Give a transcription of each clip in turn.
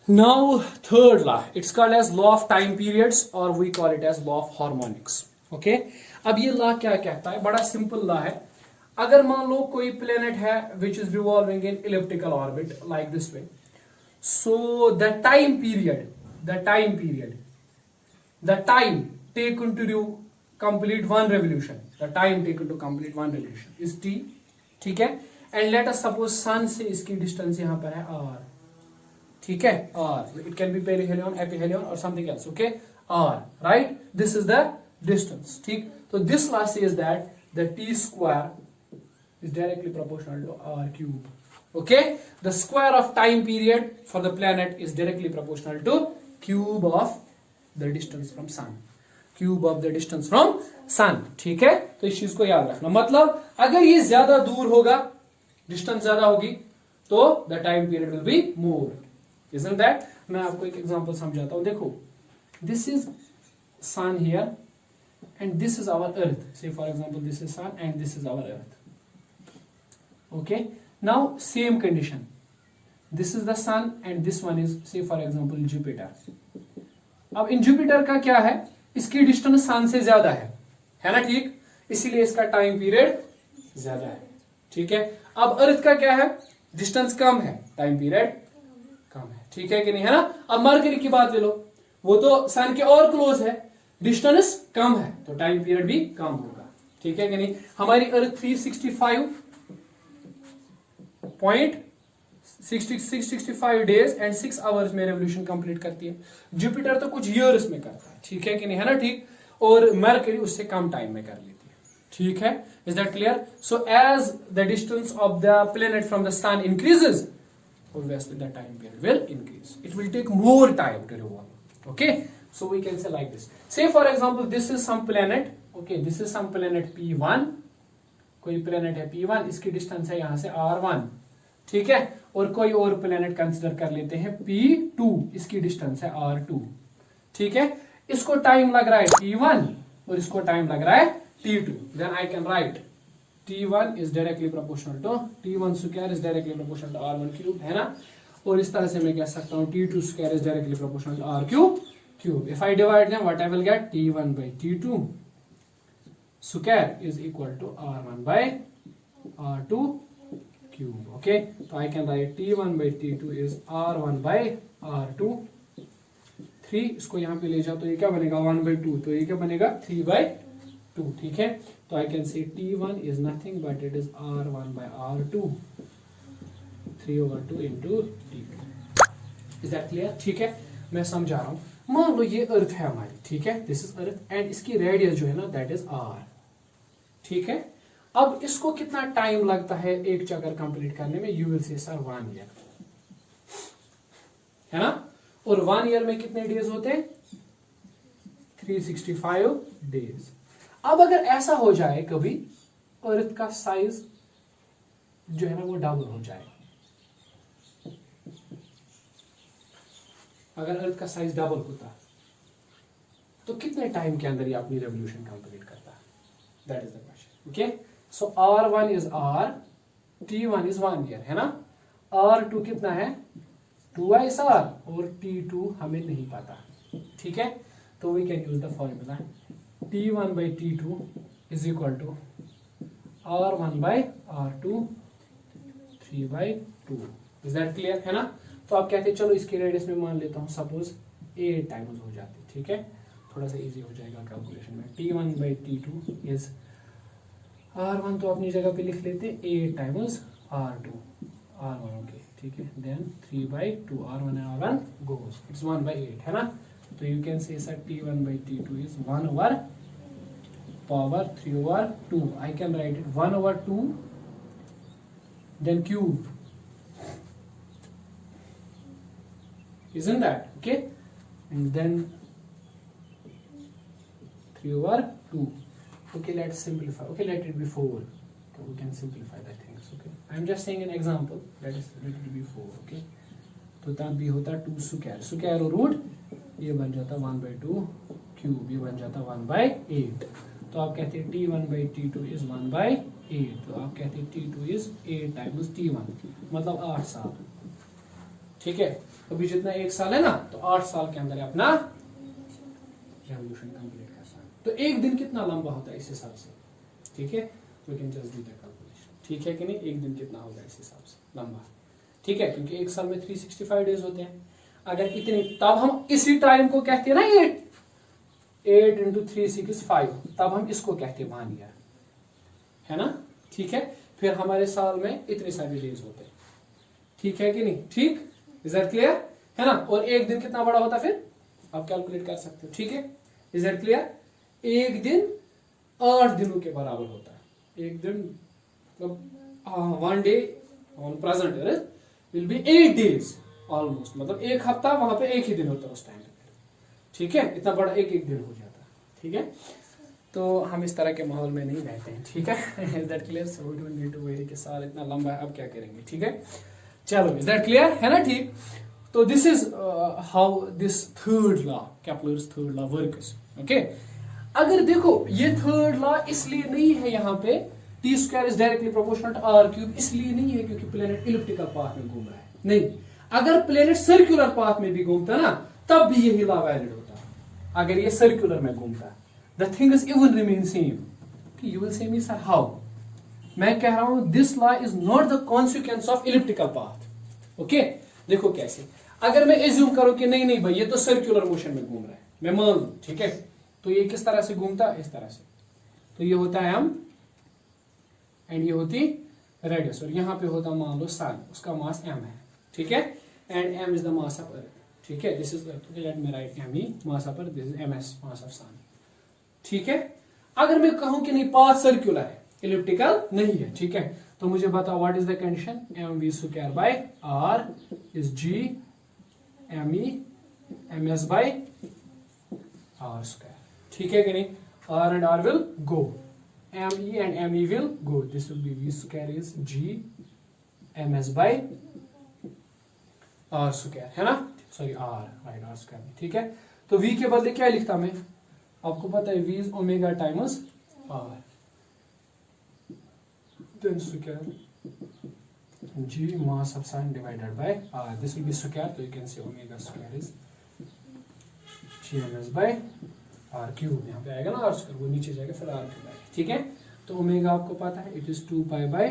Now, third law, it's called as law of time periods or we call it as law of harmonics. Okay? अब ये law क्या कहता है? बड़ा simple law है. अगर मान लो कोई प्लेनेट है which is revolving in elliptical orbit like this way, so the time taken to complete one revolution, is t. ठीक है? And let us suppose sun से इसकी distance यहाँ पर है r. ठीक है? r. It can be perihelion, aphelion or something else. Okay? r. Right? This is the distance. ठीक? So this law says that the t square is directly proportional to r cube. Okay? The square of time period for the planet is directly proportional to cube of the distance from sun. ठीक है? तो इस चीज को याद रखना. मतलब अगर ये ज्यादा दूर होगा, डिस्टेंस ज्यादा होगी, तो the time period will be more. Isn't that? मैं आपको एक एग्जांपल समझाता हूं. देखो, this is sun here and this is our earth. Say for example this is sun and this is our earth. Okay? Now same condition. This is the sun and this one is say for example Jupiter. अब इन Jupiter का क्या है? इसकी distance सन से ज्यादा है ना? ठीक, इसीलिए इसका टाइम पीरियड ज्यादा है. ठीक है? अब अर्थ का क्या है? डिस्टेंस कम है, टाइम पीरियड कम है. ठीक है कि नहीं? है ना? अब मरकरी की बात ले लो, वो तो सन के और क्लोज है, डिस्टेंस कम है, तो टाइम पीरियड भी कम होगा. ठीक है कि नहीं? हमारी अर्थ 365 डेज एंड 6 आवर्स में रेवोल्यूशन कंप्लीट करती है. जुपिटर तो कुछ ईयर्स में करता है. ठीक है कि नहीं? है ना? ठीक. और मरकरी उससे कम टाइम में कर लेती है. ठीक है? Is that clear? So as the distance of the planet from the sun increases, obviously the time period will increase. It will take more time to revolve. Okay? So we can say like this. Say for example this is some planet. Okay, this is some planet P1. कोई planet है P1, इसकी distance है यहां से R1. ठीक है? और कोई और planet कंसिडर कर लेते हैं P2, इसकी डिस्टेंस है R2. ठीक है? इसको टाइम लग रहा है T1 और इसको टाइम लग रहा है T2. Then I can write T1 is directly proportional to T1 square is directly proportional to R1 cube, है ना? और इस तरह से मैं कह सकता हूँ T2 square is directly proportional to R cube. If I divide them, what I will get? T1 by T2 square is equal to R1 by R2 cube. Okay, so I can write T1 by T2 is R1 by R2. 3 इसको यहाँ पे ले जाओ तो ये क्या बनेगा? 1 by 2. तो ये क्या बनेगा? 3 by 2. ठीक है? तो I can say T1 is nothing but it is R1 by R2. 3 over 2 into T2. Is that clear? ठीक है? मैं समझा रहा हूँ. मान लो ये अर्थ है हमारी. ठीक है? This is अर्थ एंड इसकी रेडियस जो है ना that is R. ठीक है? अब इसको कितना टाइम लगता है एक चक्कर कंप्लीट करने में? You will say sir 1 year. है ना? और 1 ईयर में कितने डेज होते हैं? 365 डेज. अब अगर ऐसा हो जाए कभी अर्थ का साइज जो है ना वो डबल हो जाए, अगर अर्थ का साइज डबल होता तो कितने टाइम के अंदर ये अपनी रेवोल्यूशन कंप्लीट करता? That is the question. Okay, so R1 is R, T1 is 1 year, है ना? R2 कितना है? 2x R और T2 हमें नहीं पता. ठीक है? तो we can use the formula T1 by T2 is equal to R1 by R2 3 by 2. Is that clear? है ना? तो आप कहते हैं चलो इसकी रेडियस में मान लेता हूँ सपोज 8 टाइम्स हो जाती. ठीक है? थोड़ा सा इजी हो जाएगा कैलकुलेशन में. T1 by T2 is R1 तो अपनी जगह पे लिख लेते हैं 8 टाइम्स R2. R1 okay. ठीक है? Then 3 by 2 R1 and R1 goes. It's 1 by 8, है ना? तो you can say sir T1 by T2 is 1 over power 3 over 2. I can write it 1 over 2 then cube. Isn't that? Okay? And then 3 over 2. Okay, let's simplify. Okay, let it be 4. Okay, we can simplify the things. Okay, I'm just saying an example. Let it be 4. Okay, तो तब भी होता 2 square और root, ये बन जाता 1 by 2 cube, ये बन जाता 1 by 8. तो आप कहते हैं T1 by T2 is 1 by 8. तो आप कहते हैं T2 is 8 times T1, मतलब 8 साल. ठीक है, अभी जितना 1 साल है ना, तो 8 साल के अंदर अपना रेवोल्यूशन कंप्लीट करना है। तो एक दिन कितना लंबा होता है इस हिसाब से, ठीक है, we can just do the calculation, ठीक है कि नहीं, एक दिन कितना होगा इस हिसाब से लंबा, ठीक है, क्योंकि 1 साल में 365 डेज होते हैं। अगर इतनी, तब हम इसी टाइम को कहते हैं ना 8 इंटू 365, तब हम इसको कहते हैं 1 ईयर, है ना, ठीक है। फिर हमारे साल में इतने सारे डेज होते हैं, ठीक है कि नहीं, ठीक, इज दैट क्लियर, है ना। और एक दिन कितना बड़ा होता है फिर आप कैलकुलेट कर सकते हो, ठीक है, इज दैट क्लियर। एक दिन 8 दिनों के बराबर होता है, एक दिन मतलब 1 day on present will be 8 days almost, मतलब 1 हफ्ता वहां पे 1 ही दिन होता है उस टाइम, ठीक है, इतना बड़ा एक दिन हो जाता है, ठीक है। तो हम इस तरह के माहौल में नहीं रहते हैं, ठीक है, is that clear. So we don't need to worry कि साल इतना लंबा है, अब क्या करेंगे, ठीक है, चलो, इज दैट क्लियर, है ना, ठीक। तो this is how this third law, Kepler's third law works, okay. अगर देखो ये थर्ड लॉ इसलिए नहीं है यहाँ पे, T square is directly proportional to R cube, इसलिए नहीं है क्योंकि प्लेनेट इलिप्टिकल पाथ में घूम रहा है, नहीं, अगर प्लेनेट सर्कुलर पाथ में भी घूमता ना, तब भी यही लॉ वैलिड होता। अगर ये सर्कुलर में घूमता, the thing is even remain same. You will say me sir how, मैं कह रहा हूं this law is not the consequence of elliptical path, okay. देखो कैसे, अगर मैं एज्यूम करूं कि नहीं नहीं भाई ये तो सर्कुलर मोशन में घूम रहा है, मैं मान लूं, ठीक है, तो ये किस तरह से घूमता, इस तरह से, तो ये होता है m एंड ये होती रेडियस, और यहां पे होता मान लो सन, उसका मास m है, ठीक है, and m is the mass of earth, ठीक है, this is let me write m mass of earth, this is ms mass of sun, ठीक है। अगर मैं कहूं कि नहीं पाथ सर्कुलर है, इलिप्टिकल नहीं है, ठीक है, तो मुझे बताओ what is the condition, mv square by r is g me ms by r square, ठीक है कि नहीं, r and r will go, me and me will go, this will be v square is g ms by r square, है ना, sorry r, right, r square, ठीक है। तो v के बदले क्या लिखता मैं, आपको पता है v is omega times r, then square g mass of sun divided by r, this will be square, so you can say omega square is g ms by r cube, यहाँ पे आएगा ना r स्क्वायर, वो नीचे जाएगा फिर r cube आएगा, ठीक है। तो ओमेगा आपको पता है, it is 2 pi by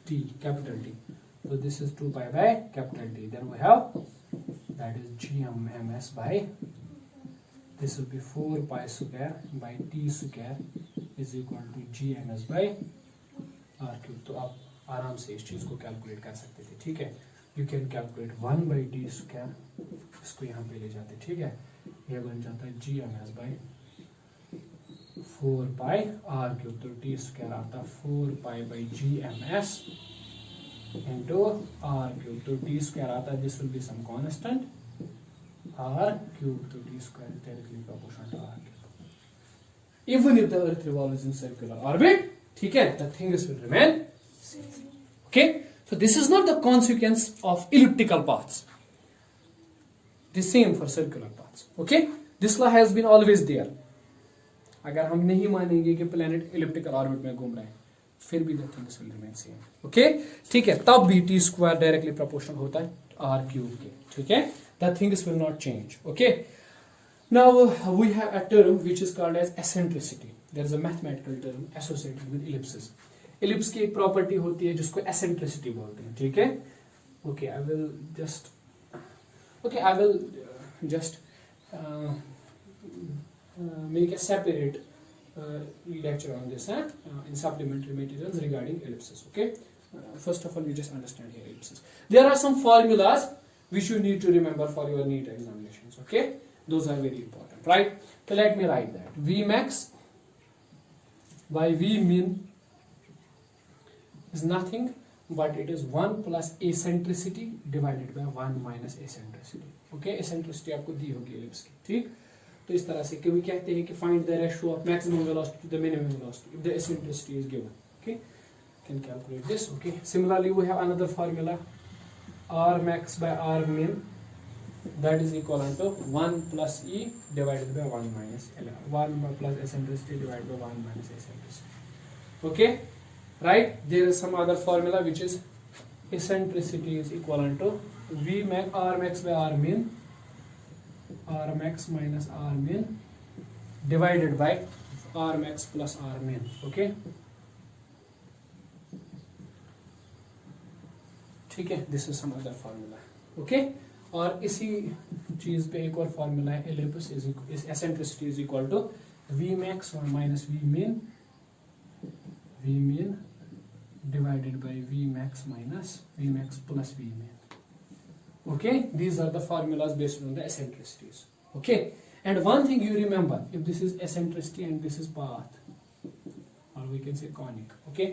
t, capital T, so this is 2 pi by capital T, then we have that is gms by, this will be 4 pi square by t square is equal to gms by r cube। तो आप आराम से इस चीज को calculate कर सकते थे, ठीक है, you can calculate 1 by t square, इसको यहाँ पे ले जाते, ठीक है, ये बन जाता है gms by 4 pi r cube, तो t square आता 4 pi by gms into r cube, तो t square आता, this will be some constant r cube, तो t square is directly proportional to r cube even if the earth revolves in circular orbit, ठीक है, the things will remain same, okay। So this is not the consequence of elliptical paths, the same for circular paths, okay। This law has been always there। अगर हम नहीं मानेंगे कि planet elliptical orbit में घूम रहे हैं, फिर भी the things will remain same, okay, ठीक है, तब भी टी स्क्वायर डायरेक्टली प्रोपोर्शनल होता है आर क्यूब के, ठीक है, the things will not change, okay. Now we have a term which is called as eccentricity, there is a mathematical term associated with ellipses. Ellipse की एक property होती है जिसको एसेंट्रिसिटी बोलते हैं, ठीक है, okay, I will just make a separate lecture on this in supplementary materials regarding ellipses, okay। First of all, you just understand here ellipses. There are some formulas which you need to remember for your NEET examinations, okay, those are very important, right। So let me write that, V max by V min is nothing but it is 1 plus eccentricity divided by 1 minus eccentricity, okay। eccentricity आपको दी होगी ellipse की, ठीक। तो इस तरह से कभी कहते हैं कि find the ratio of maximum velocity to the minimum velocity if the eccentricity is given, okay, can calculate this, okay। Similarly we have another formula, r max by r min, that is equivalent to 1 plus e divided by 1 minus 1 plus eccentricity divided by 1 minus eccentricity, okay, right। There is some other formula which is eccentricity is equivalent to V max R max by R min, R max minus R min divided by R max plus R min. Okay, ठीक है, this is some other formula. Okay, और इसी चीज पे एक और formula है, ellipse is eccentricity is equal to V max minus V min divided by V max minus V max plus V min. Okay, these are the formulas based on the eccentricities. Okay, and one thing you remember, if this is eccentricity and this is path, or we can say conic. Okay,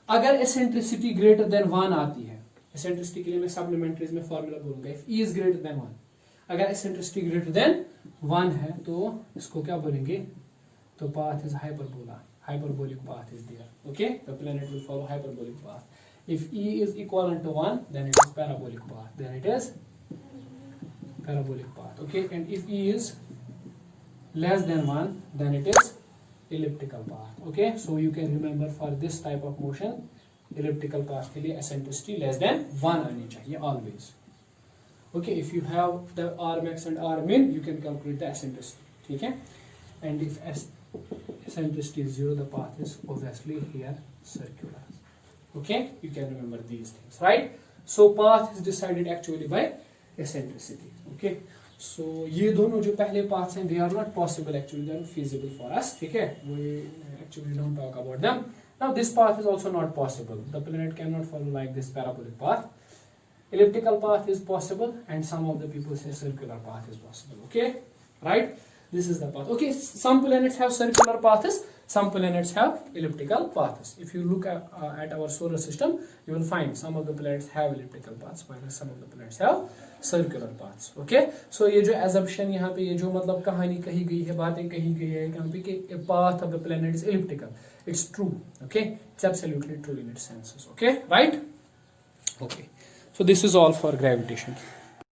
अगर eccentricity greater than 1 आती है, eccentricity के लिए मैं supplementaries में formula बोलूंगा, if E is greater than 1, अगर eccentricity greater than 1 है तो इसको क्या बोलेंगे, तो path is hyperbola, hyperbolic path is there. Okay, the planet will follow hyperbolic path. If E is equivalent to 1, then it is parabolic path. Then it is parabolic path. Okay, and if E is less than 1, then it is elliptical path. Okay, so you can remember for this type of motion, elliptical path के लिए eccentricity less than 1 आनी चाहिए always. Okay, if you have the R max and R min, you can calculate the eccentricity. ठीक है, and if eccentricity is 0, the path is obviously here circular. Okay, you can remember these things, right? So path is decided actually by eccentricity. Okay, so ये दोनों जो पहले paths हैं, they are not possible actually, they are not feasible for us. ठीक है, we actually don't talk about them. Now this path is also not possible. The planet cannot follow like this parabolic path. Elliptical path is possible, and some of the people say circular path is possible. Okay, right? This is the path. Okay, some planets have circular paths, some planets have elliptical paths. If you look at our solar system, you will find some of the planets have elliptical paths, while some of the planets have circular paths. Okay, so ये जो assumption यहाँ पे, ये जो मतलब कहानी कही गई है, बातें कही गई है यहाँ पे कि path of the planet is elliptical, it's true. Okay, it's absolutely true in its senses. Okay, right? Okay, so this is all for gravitation.